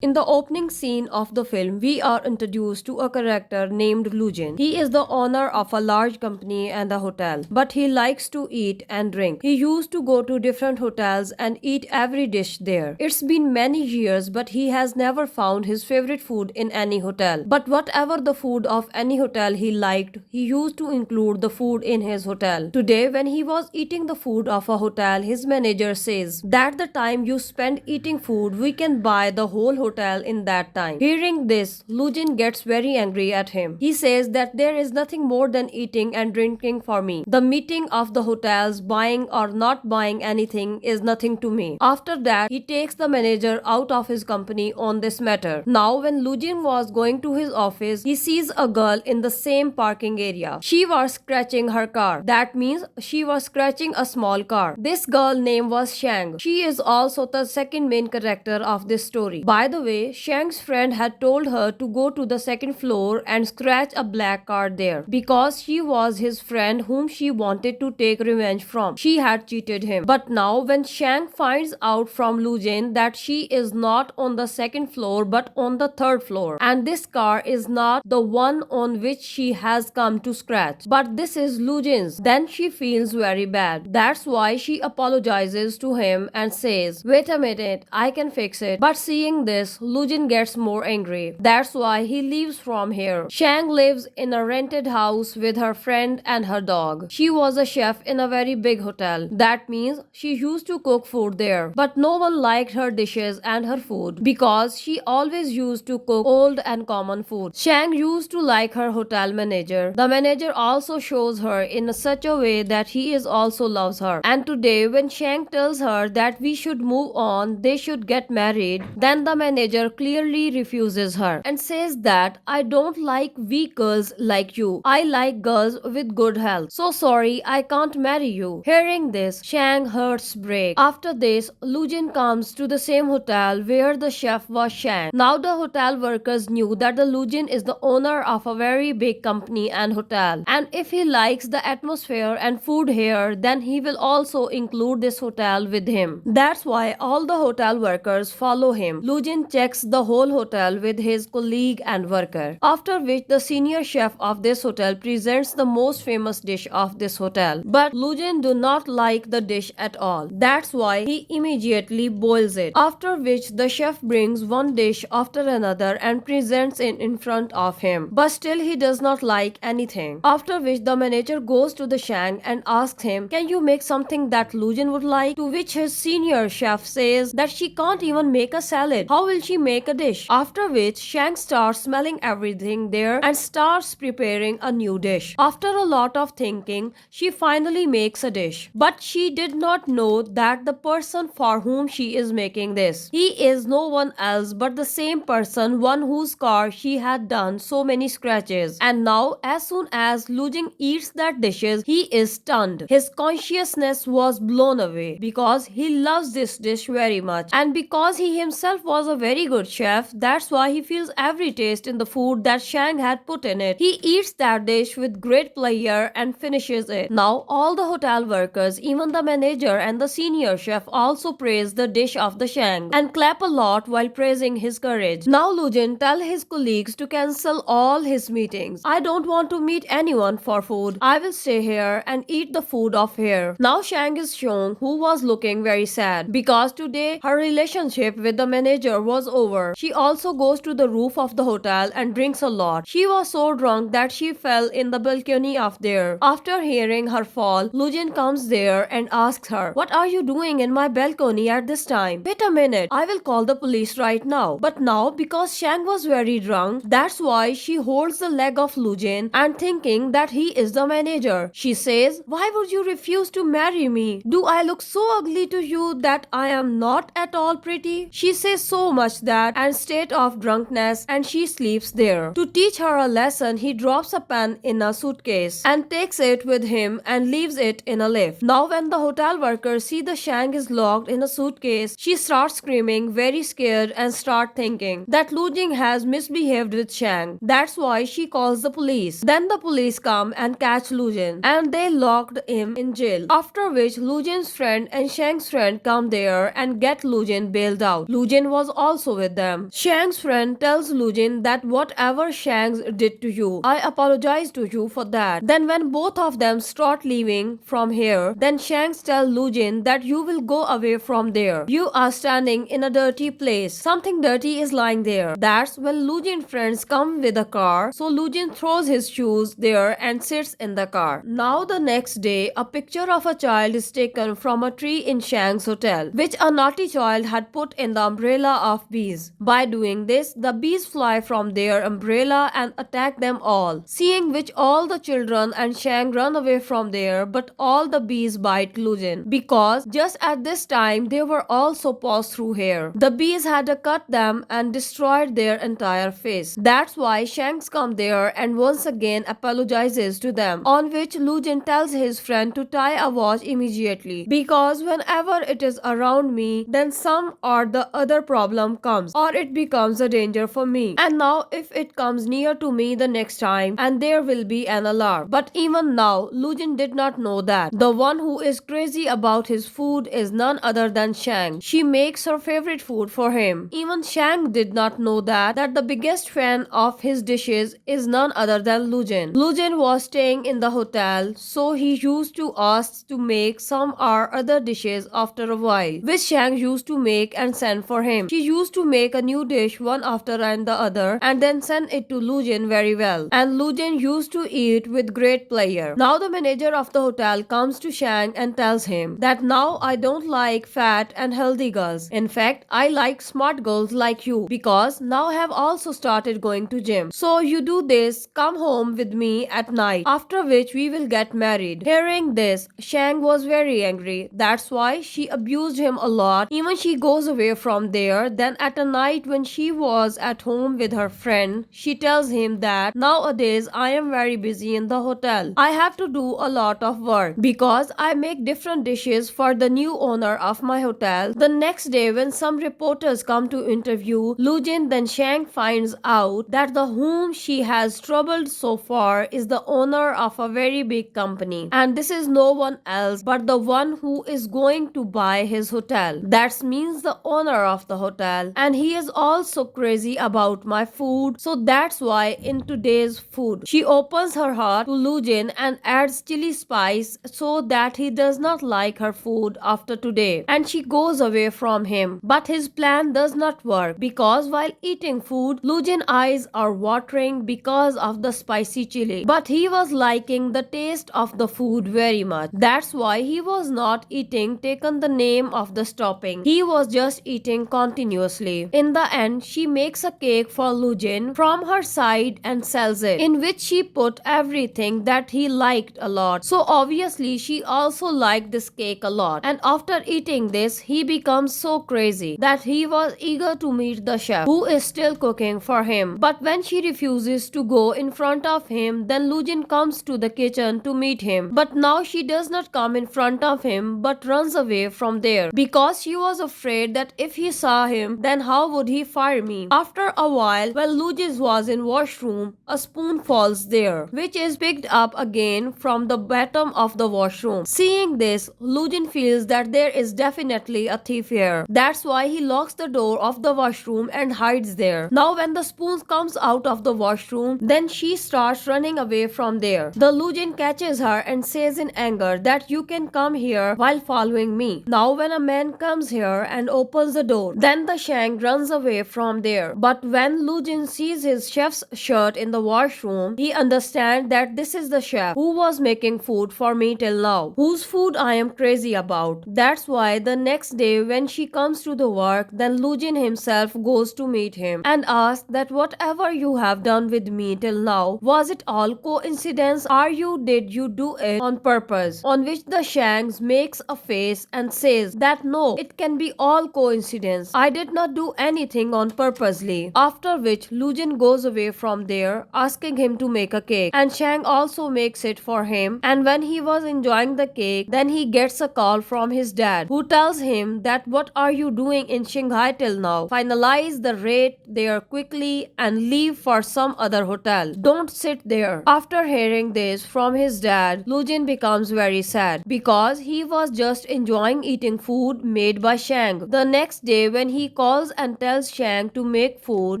In the opening scene of the film, we are introduced to a character named Lu Jin. He is the owner of a large company and a hotel, but he likes to eat and drink. He used to go to different hotels and eat every dish there. It's been many years, but he has never found his favorite food in any hotel. But whatever the food of any hotel he liked, he used to include the food in his hotel. Today, when he was eating the food of a hotel, his manager says that the time you spend eating food, we can buy the whole hotel in that time. Hearing this, Lu Jin gets very angry at him. He says that there is nothing more than eating and drinking for me. The meeting of the hotels, buying or not buying anything is nothing to me. After that, he takes the manager out of his company on this matter. Now, when Lu Jin was going to his office, he sees a girl in the same parking area. She was scratching her car. That means she was scratching a small car. This girl name was Shang. She is also the second main character of this story. By the way, Shang's friend had told her to go to the second floor and scratch a black car there because she was his friend whom she wanted to take revenge from. She had cheated him. But now when Shang finds out from Lu Jin that she is not on the second floor but on the third floor, and this car is not the one on which she has come to scratch, but this is Lu Jin's, then she feels very bad. That's why she apologizes to him and says, "Wait a minute, I can fix it." But seeing this, Lu Jin gets more angry. That's why he leaves from here. Shang lives in a rented house with her friend and her dog. She was a chef in a very big hotel. That means she used to cook food there. But no one liked her dishes and her food because she always used to cook old and common food. Shang used to like her hotel manager. The manager also shows her in such a way that he is also loves her. And today when Shang tells her that we should move on, they should get married, then the manager clearly refuses her and says that I don't like weak girls like you. I like girls with good health. So sorry, I can't marry you. Hearing this, Shang hearts break. After this, Lu Jin comes to the same hotel where the chef was Shang. Now the hotel workers knew that the Lu Jin is the owner of a very big company and hotel. And if he likes the atmosphere and food here, then he will also include this hotel with him. That's why all the hotel workers follow him. Lu Jin checks the whole hotel with his colleague and worker. After which the senior chef of this hotel presents the most famous dish of this hotel. But Lu Jin do not like the dish at all. That's why he immediately boils it. After which the chef brings one dish after another and presents it in front of him. But still he does not like anything. After which the manager goes to the Shang and asks him, "Can you make something that Lu Jin would like?" To which his senior chef says that she can't even make a salad. How will she make a dish? After which Shang starts smelling everything there and starts preparing a new dish. After a lot of thinking, she finally makes a dish. But she did not know that the person for whom she is making this, he is no one else but the same person one whose car she had done so many scratches. And now as soon as Lu Jin eats that dishes, he is stunned. His consciousness was blown away because he loves this dish very much. And because he himself was a very good chef, that's why he feels every taste in the food that Shang had put in it. He eats that dish with great pleasure and finishes it. Now all the hotel workers, even the manager and the senior chef also praise the dish of the Shang and clap a lot while praising his courage. Now Lu Jin tells his colleagues to cancel all his meetings. "I don't want to meet anyone for food. I will stay here and eat the food of here." Now Shang is shown, who was looking very sad because today her relationship with the manager was over. She also goes to the roof of the hotel and drinks a lot. She was so drunk that she fell in the balcony of there. After hearing her fall, Lu Jin comes there and asks her, "What are you doing in my balcony at this time?" "Wait a minute, I will call the police right now." But now because Shang was very drunk, that's why she holds the leg of Lu Jin and thinking that he is the manager. She says, "Why would you refuse to marry me? Do I look so ugly to you that I am not at all pretty?" She says so much that and state of drunkenness and she sleeps there. To teach her a lesson, he drops a pen in a suitcase and takes it with him and leaves it in a lift. Now when the hotel workers see the Shang is locked in a suitcase, she starts screaming very scared and start thinking that Lu Jin has misbehaved with Shang. That's why she calls the police. Then the police come and catch Lu Jin and they locked him in jail. After which Lu Jin's friend and Shang's friend come there and get Lu Jin bailed out. Lu Jin was also with them. Shang's friend tells Lu Jin that whatever Shang did to you, I apologize to you for that. Then when both of them start leaving from here, then Shang tells Lu Jin that you will go away from there. You are standing in a dirty place. Something dirty is lying there. That's when Lu Jin friends come with a car, so Lu Jin throws his shoes there and sits in the car. Now the next day, a picture of a child is taken from a tree in Shang's hotel, which a naughty child had put in the umbrella of bees. By doing this, the bees fly from their umbrella and attack them all. Seeing which all the children and Shang run away from there, but all the bees bite Lu Jin, because just at this time they were also passed through here. The bees had cut them and destroyed their entire face. That's why Shanks come there and once again apologizes to them, on which Lu Jin tells his friend to tie a watch immediately, because whenever it is around me, then some or the other problem comes, or it becomes a danger for me. And now if it comes near to me the next time, and there will be an alarm. But even now, Lu Jin did not know that the one who is crazy about his food is none other than Shang. She makes her favorite food for him. Even Shang did not know that the biggest fan of his dishes is none other than Lu Jin. Lu Jin was staying in the hotel, so he used to ask to make some or other dishes after a while, which Shang used to make and send for him. She used to make a new dish one after and the other and then send it to Lu Jin very well. And Lu Jin used to eat with great pleasure. Now the manager of the hotel comes to Shang and tells him that now I don't like fat and healthy girls. In fact, I like smart girls like you, because now I have also started going to gym. So you do this, come home with me at night, after which we will get married. Hearing this, Shang was very angry. That's why she abused him a lot. Even she goes away from there. Then at a night when she was at home with her friend, she tells him that nowadays I am very busy in the hotel. I have to do a lot of work because I make different dishes for the new owner of my hotel. The next day when some reporters come to interview Lu Jin, then Shang finds out that the whom she has troubled so far is the owner of a very big company, and this is no one else but the one who is going to buy his hotel. That means the owner of the hotel, and he is also crazy about my food, so that's why in today's food she opens her heart to Lu Jin and adds chili spice so that he does not like her food after today, and she goes away from him. But his plan does not work, because while eating food, Lu Jin's eyes are watering because of the spicy chili, but he was liking the taste of the food very much. That's why he was not eating taken the name of the stopping. He was just eating continuously. In the end, she makes a cake for Lu Jin from her side and sells it, in which she put everything that he liked a lot. So obviously she also liked this cake a lot, and after eating this, he becomes so crazy that he was eager to meet the chef who is still cooking for him. But when she refuses to go in front of him, then Lu Jin comes to the kitchen to meet him. But now she does not come in front of him but runs away from there, because she was afraid that if he saw him, then how would he fire me? After a while, when Lu Jin was in washroom, a spoon falls there, which is picked up again from the bottom of the washroom. Seeing this, Lu Jin feels that there is definitely a thief here. That's why he locks the door of the washroom and hides there. Now when the spoon comes out of the washroom, then she starts running away from there. The Lu Jin catches her and says in anger that you can come here while following me. Now when a man comes here and opens the door, then the Shang runs away from there. But when Lu Jin sees his chef's shirt in the washroom, he understands that this is the chef who was making food for me till now, whose food I am crazy about. That's why the next day when she comes to the work, then Lu Jin himself goes to meet him and asks that whatever you have done with me till now, was it all coincidence or did you do it on purpose? On which the Shangs makes a face and says that no, it can be all coincidence. I did not do anything on purposely. After which Lu Jin goes away from there, asking him to make a cake, and Shang also makes it for him. And when he was enjoying the cake, then he gets a call from his dad, who tells him that what are you doing in Shanghai till now? Finalize the rate there quickly and leave for some other hotel. Don't sit there. After hearing this from his dad, Lu Jin becomes very sad because he was just enjoying eating food made by Shang. The next day when he calls and tells Shang to make food.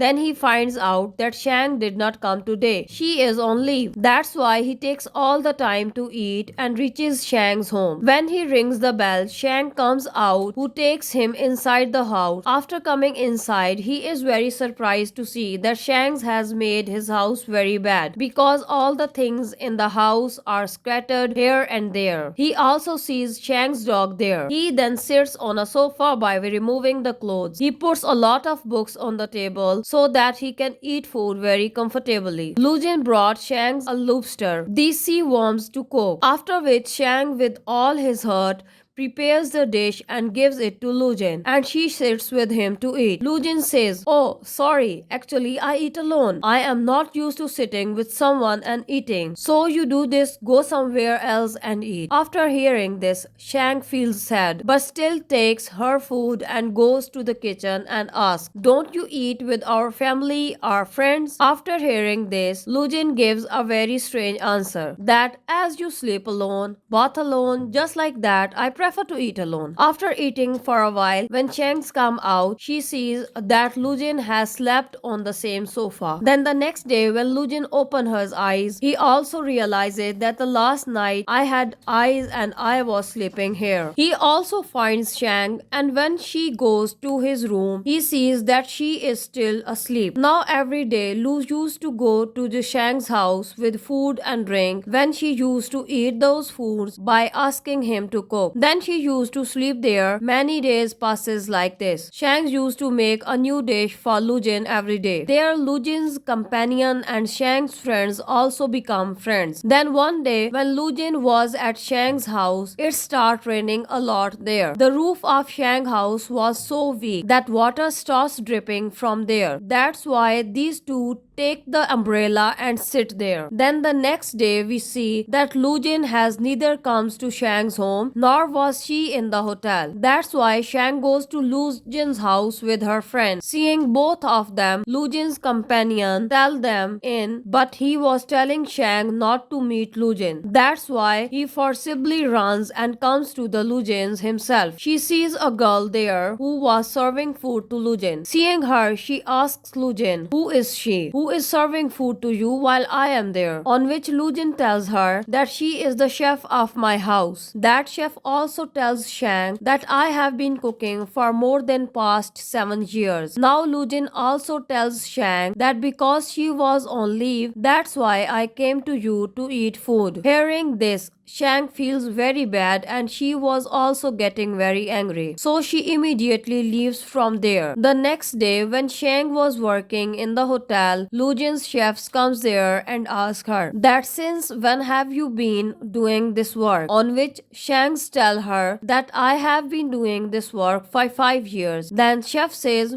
Then he finds out that Shang did not come today. She is on leave. That's why he takes all the time to eat and reaches Shang's home. When he rings the bell, Shang comes out, who takes him inside the house. After coming inside, he is very surprised to see that Shang has made his house very bad because all the things in the house are scattered here and there. He also sees Shang's dog there. He then sits on a sofa by removing the clothes. He puts a lot of books on the table so that he can eat food very comfortably. Lu Jin brought Shang a lobster, these sea worms, to cook, after which Shang, with all his heart, prepares the dish and gives it to Lu Jin, and she sits with him to eat. Lu Jin says, "Oh, sorry, actually I eat alone. I am not used to sitting with someone and eating. So you do this, go somewhere else and eat." After hearing this, Shang feels sad, but still takes her food and goes to the kitchen and asks, "Don't you eat with our family, our friends?" After hearing this, Lu Jin gives a very strange answer, that as you sleep alone, bath alone, just like that, I prefer to eat alone. After eating for a while, when Chang's come out, she sees that Lu Jin has slept on the same sofa. Then the next day, when Lu Jin opened her eyes, he also realizes that the last night I had eyes and I was sleeping here. He also finds Shang, and when she goes to his room, he sees that she is still asleep. Now every day, Lu used to go to the Shang's house with food and drink when she used to eat those foods by asking him to cook. Then she used to sleep there. Many days passes like this. Shang used to make a new dish for Lu Jin every day. There, Lu Jin's companion and Shang's friends also become friends. Then one day, when Lu Jin was at Shang's house, it started raining a lot there. The roof of Shang's house was so weak that water starts dripping from there. That's why these two take the umbrella and sit there. Then the next day we see that Lu Jin has neither comes to Shang's home nor was she in the hotel. That's why Shang goes to Lu Jin's house with her friends. Seeing both of them, Lu Jin's companion tell them in, but he was telling Shang not to meet Lu Jin. That's why he forcibly runs and comes to the Lu Jin's himself. She sees a girl there who was serving food to Lu Jin. Seeing her, she asks Lu Jin, "Who is she? Who is serving food to you while I am there?" On which Lu Jin tells her that she is the chef of my house. That chef also tells Shang that I have been cooking for more than past 7 years. Now Lu Jin also tells Shang that because she was on leave, that's why I came to you to eat food. Hearing this, Shang feels very bad and she was also getting very angry. So she immediately leaves from there. The next day, when Shang was working in the hotel, Lu Jin's chef comes there and asks her that since when have you been doing this work? On which Shang's tell her that I have been doing this work for 5 years. Then chef says,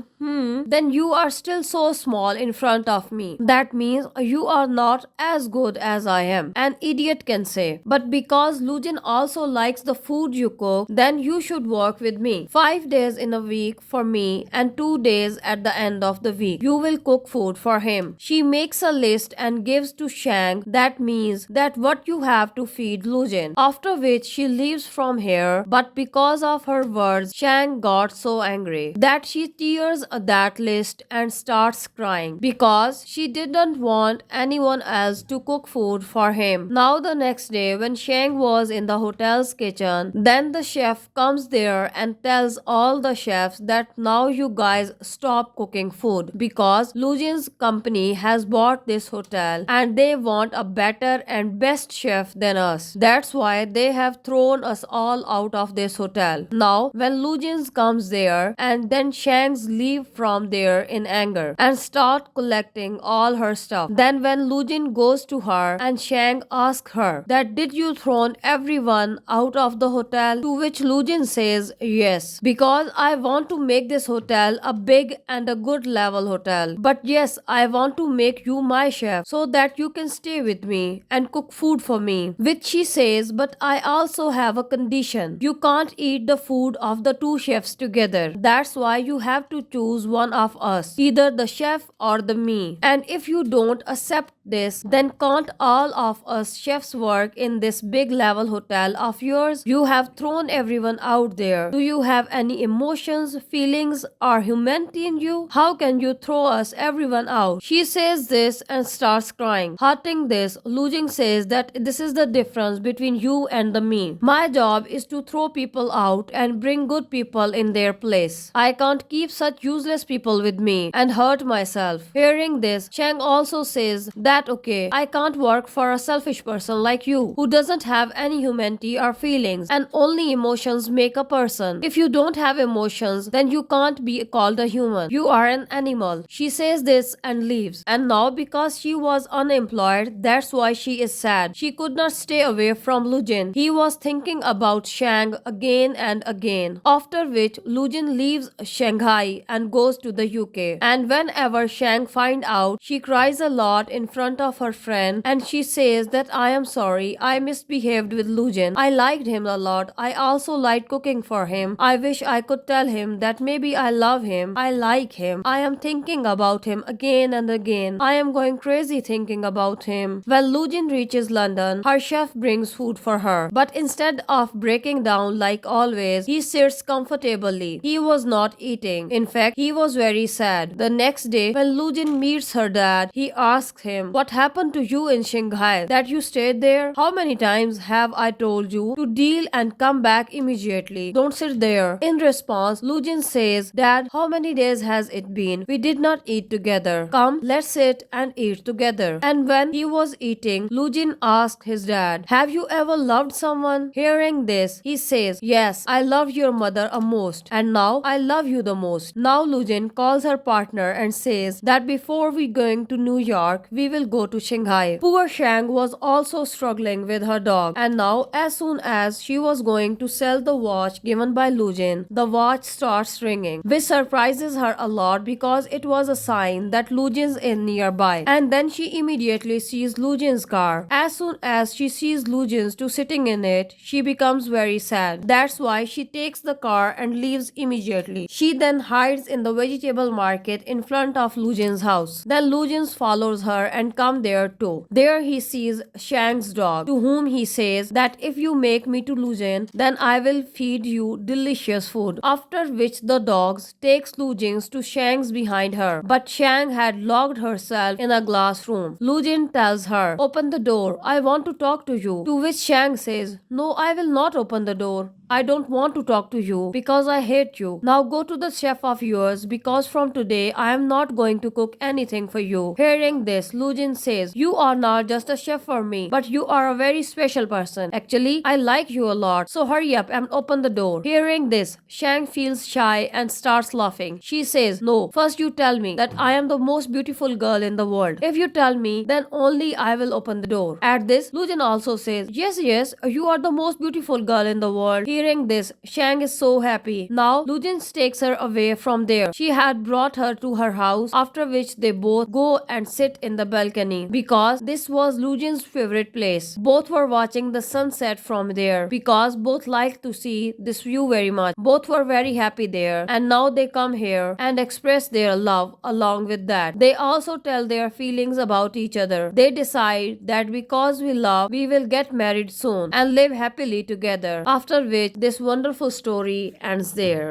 then you are still so small in front of me. That means you are not as good as I am. An idiot can say. But because Lu Jin also likes the food you cook, then you should work with me. 5 days in a week for me and 2 days at the end of the week. You will cook food for him. She makes a list and gives to Shang. That means that what you have to feed Lu Jin. After which she leaves from here, but because of her words, Shang got so angry that she tears that list and starts crying because she didn't want anyone else to cook food for him. Now the next day, when Shang was in the hotel's kitchen, then the chef comes there and tells all the chefs that now you guys stop cooking food because Lu Jin's company has bought this hotel and they want a better and best chef than us. That's why they have thrown us all out of this hotel. Now when Lu Jin's comes there, and then Shang's leave from there in anger and start collecting all her stuff. Then when Lu Jin goes to her and Shang asks her that did you thrown everyone out of the hotel? To which Lu Jin says yes, because I want to make this hotel a big and a good level hotel. But yes, I want to make you my chef so that you can stay with me and cook food for me. Which she says, but I also have a condition. You can't eat the food of the two chefs together. That's why you have to choose one of us, either the chef or the me. And if you don't accept this, then can't all of us chefs work in this big level hotel of yours? You have thrown everyone out there. Do you have any emotions, feelings, or humanity in you? How can you throw us everyone out? She says this and starts crying. Hurting this, Lu Jin says that this is the difference between you and the me. My job is to throw people out and bring good people in their place. I can't keep such useless people with me and hurt myself. Hearing this, Shang also says that okay, I can't work for a selfish person like you who doesn't have any humanity or feelings, and only emotions make a person. If you don't have emotions, then you can't be called a human. You are an animal. She says this and leaves. And now because she was unemployed, that's why she is sad. She could not stay away from Lu Jin. He was thinking about Shang again and again. After which Lu Jin leaves Shanghai and goes to the UK. And whenever Shang finds out, she cries a lot in front of her friend and she says that I am sorry, I misbehaved with Lu Jin. I liked him a lot. I also liked cooking for him. I wish I could tell him that maybe I love him. I like him. I am thinking about him again and again. I am going crazy thinking about him. When Lu Jin reaches London, her chef brings food for her. But instead of breaking down like always, he sits comfortably. He was not eating. In fact, he was very sad. The next day, when Lu Jin meets her dad, he asks him, what happened to you in Shanghai? That you stayed there? How many times have I told you to deal and come back immediately? Don't sit there. In response, Lu Jin says, Dad, how many days has it been? We did not eat together. Come, let's sit and eat together. And when he was eating, Lu Jin asked his dad, have you ever loved someone? Hearing this, he says, yes, I love your mother a most. And now I love you the most. Now Lu Jin calls her partner and says that before we going to New York, we will go to Shanghai. Poor Shang was also struggling with her dog. And now as soon as she was going to sell the watch given by Lu Jin, the watch starts ringing, which surprises her a lot because it was a sign that Lu Jin's in nearby. And then she immediately sees Lu Jin's car. As soon as she sees Lu Jin's sitting in it, she becomes very sad. That's why she takes the car and leaves immediately. She then hides in the vegetable market in front of Lu Jin's house. Then Lu Jin follows her and come there too. There he sees Shang's dog, to whom he says that if you make me to Lu Jin, then I will feed you delicious food. After which the dogs takes Lu Jin's to Shang's behind her. But Shang had locked herself in a glass room. Lu Jin tells her, open the door, I want to talk to you. To which Shang says, no, I will not open the door. I don't want to talk to you because I hate you. Now go to the chef of yours because from today I am not going to cook anything for you. Hearing this, Lu Jin says, you are not just a chef for me, but you are a very special person. Actually, I like you a lot. So hurry up and open the door. Hearing this, Shang feels shy and starts laughing. She says, no, first you tell me that I am the most beautiful girl in the world. If you tell me, then only I will open the door. At this, Lu Jin also says, yes, you are the most beautiful girl in the world. Hearing this, Shang is so happy. Now, Lu Jin takes her away from there. She had brought her to her house, after which they both go and sit in the balcony because this was Lu Jin's favorite place. Both were watching the sunset from there because both liked to see this view very much. Both were very happy there and now they come here and express their love along with that. They also tell their feelings about each other. They decide that because we love, we will get married soon and live happily together. After which this wonderful story ends there.